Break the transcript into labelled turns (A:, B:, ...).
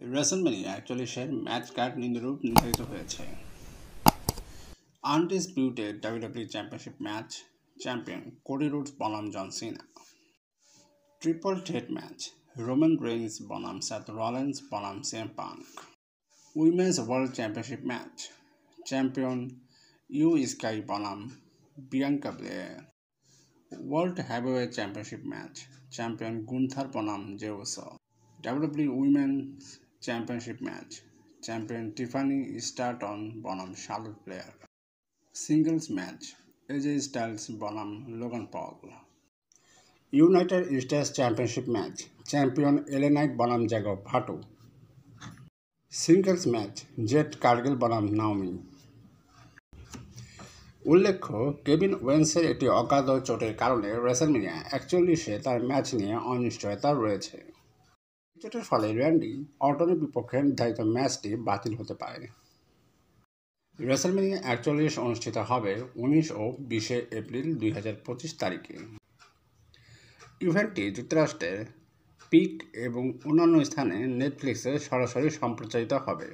A: WrestleMania 41-এর match card রূপ নির্ধারিত হয়েছে। Undisputed WWE championship match, champion Cody Rhodes বনাম John Cena. Triple threat match, Roman Reigns বনাম Seth Rollins বনাম CM Punk. Women's world championship match, champion Iyo Sky বনাম Bianca Belair. World heavyweight championship match, champion Gunther বনাম Jey Uso. WWE women's championship match, champion Tiffany Stratton বনাম Charlotte Flair. Singles match, AJ Styles বনাম Logan Paul. United States championship match, champion LA Knight বনাম Jacob ফাটু। Singles match, Z Kargil বনাম Naomi. উল্লেখ্য, Kevin ওয়েন্সের একটি অগাধ চোটের কারণে রেসলম্যানিয়া 41-এ তার ম্যাচ নিয়ে অনিশ্চয়তা রয়েছে। চোটের ফলে র্যান্ডি অর্টনের বিপক্ষে নির্ধারিত ম্যাচটি বাতিল হতে পারে। রেসলম্যানিয়া 41 অনুষ্ঠিত হবে 19 ও 20 এপ্রিল 2025 তারিখে। ইভেন্টটি যুক্তরাষ্ট্রের পিক এবং অন্যান্য স্থানে নেটফ্লিক্সে সরাসরি সম্প্রচারিত হবে।